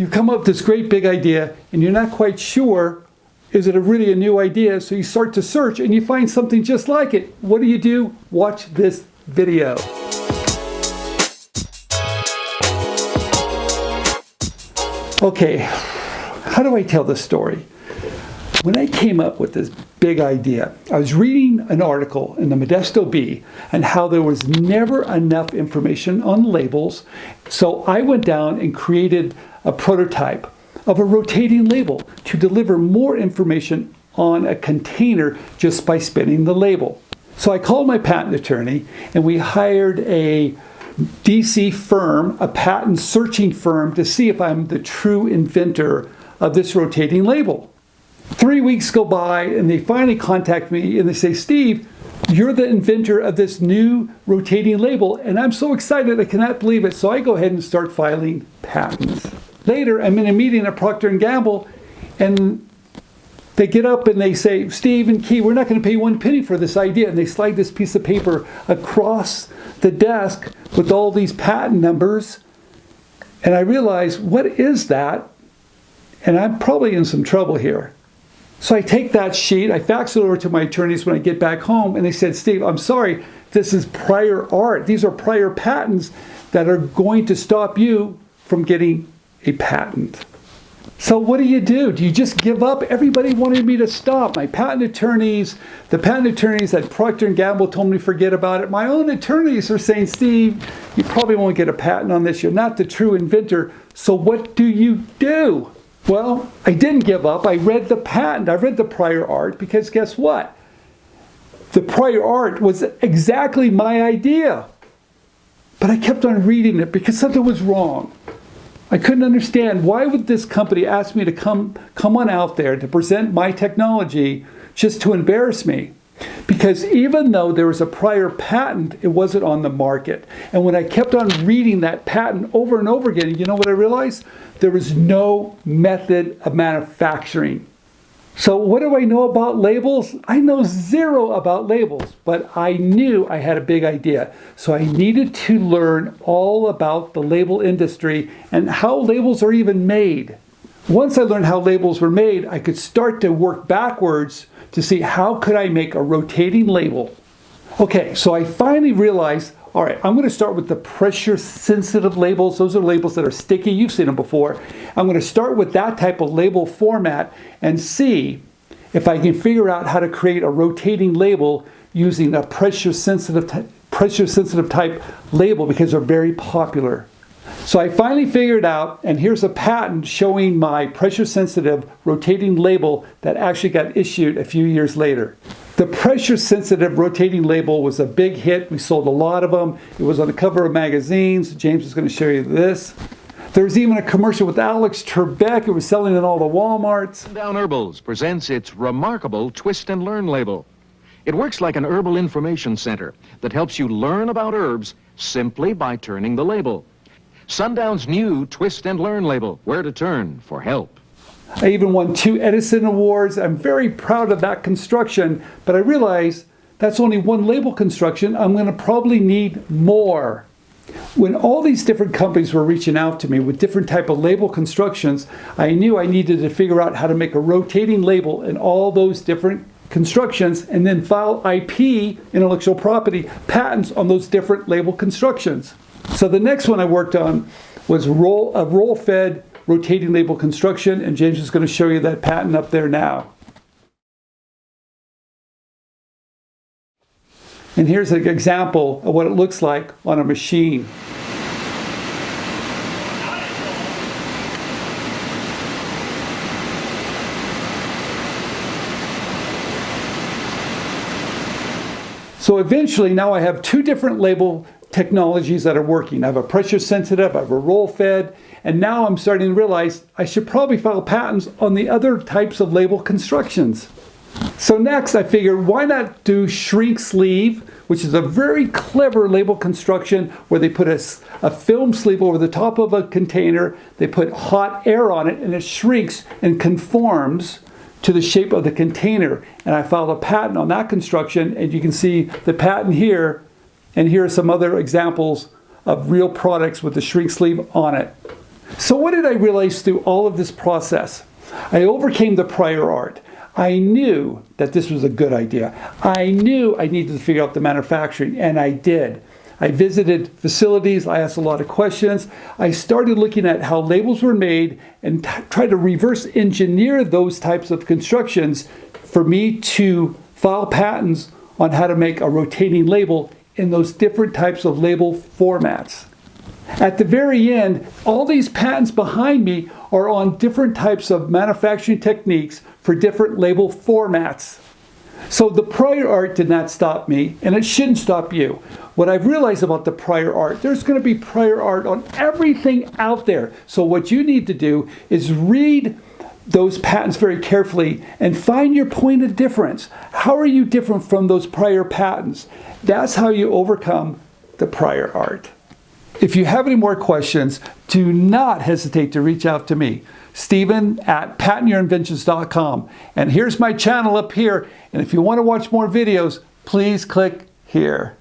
you come up with this great big idea and you're not quite sure, is it really a new idea? So you start to search and you find something just like it. What do? Watch this video. Okay, how do I tell this story? When I came up with this big idea, I was reading an article in the Modesto Bee and how there was never enough information on labels. So I went down and created a prototype of a rotating label to deliver more information on a container just by spinning the label. So I called my patent attorney and we hired a DC firm, a patent searching firm, to see if I'm the true inventor of this rotating label. 3 weeks go by and they finally contact me and they say, Steve, you're the inventor of this new rotating label, and I'm so excited I cannot believe it. So I go ahead and start filing patents. Later, I'm in a meeting at Proctor Gamble, and they get up and they say, Steve and Key, we're not going to pay 1 penny for this idea. And they slide this piece of paper across the desk with all these patent numbers. And I realize, what is that? And I'm probably in some trouble here. So I take that sheet, I fax it over to my attorneys when I get back home, and they said, Steve, I'm sorry, this is prior art. These are prior patents that are going to stop you from getting a patent. So what do? Do you just give up? Everybody wanted me to stop. My patent attorneys, the patent attorneys at Procter & Gamble told me to forget about it. My own attorneys are saying, Steve, you probably won't get a patent on this. You're not the true inventor. So what do? Well, I didn't give up. I read the patent. I read the prior art because guess what? The prior art was exactly my idea. But I kept on reading it because something was wrong. I couldn't understand, why would this company ask me to come on out there to present my technology just to embarrass me? Because even though there was a prior patent, it wasn't on the market. And when I kept on reading that patent over and over again, you know what I realized? There was no method of manufacturing. So what do I know about labels? I know zero about labels, but I knew I had a big idea. So I needed to learn all about the label industry and how labels are even made. Once I learned how labels were made, I could start to work backwards to see how could I make a rotating label. Okay, so I finally realized, all right, I'm going to start with the pressure-sensitive labels. Those are labels that are sticky. You've seen them before. I'm going to start with that type of label format and see if I can figure out how to create a rotating label using a pressure-sensitive type label because they're very popular. So I finally figured out, and here's a patent showing my pressure-sensitive rotating label that actually got issued a few years later. The pressure-sensitive rotating label was a big hit. We sold a lot of them. It was on the cover of magazines. James is going to show you this. There was even a commercial with Alex Trebek. It was selling in all the Walmarts. Sundown Herbals presents its remarkable Twist and Learn label. It works like an herbal information center that helps you learn about herbs simply by turning the label. Sundown's new Twist and Learn label, where to turn for help. I even won 2 Edison Awards. I'm very proud of that construction, but I realized that's only one label construction. I'm going to probably need more. When all these different companies were reaching out to me with different type of label constructions, I knew I needed to figure out how to make a rotating label in all those different constructions and then file IP, intellectual property, patents on those different label constructions. So the next one I worked on was a RollFed rotating label construction, and James is going to show you that patent up there now. And here's an example of what it looks like on a machine. So eventually now I have 2 different label technologies that are working. I have a pressure sensitive, I have a RollFed, and now I'm starting to realize I should probably file patents on the other types of label constructions. So next I figured, why not do shrink sleeve, which is a very clever label construction where they put a film sleeve over the top of a container, they put hot air on it, and it shrinks and conforms to the shape of the container. And I filed a patent on that construction, and you can see the patent here, and here are some other examples of real products with the shrink sleeve on it. So what did I realize through all of this process? I overcame the prior art. I knew that this was a good idea. I knew I needed to figure out the manufacturing, and I did. I visited facilities, I asked a lot of questions. I started looking at how labels were made and tried to reverse engineer those types of constructions for me to file patents on how to make a rotating label in those different types of label formats. At the very end, all these patents behind me are on different types of manufacturing techniques for different label formats. So the prior art did not stop me, and it shouldn't stop you. What I've realized about the prior art, there's going to be prior art on everything out there. So what you need to do is read those patents very carefully and find your point of difference. How are you different from those prior patents? That's how you overcome the prior art. If you have any more questions, do not hesitate to reach out to me, Stephen@patentyourinventions.com. And here's my channel up here. And if you want to watch more videos, please click here.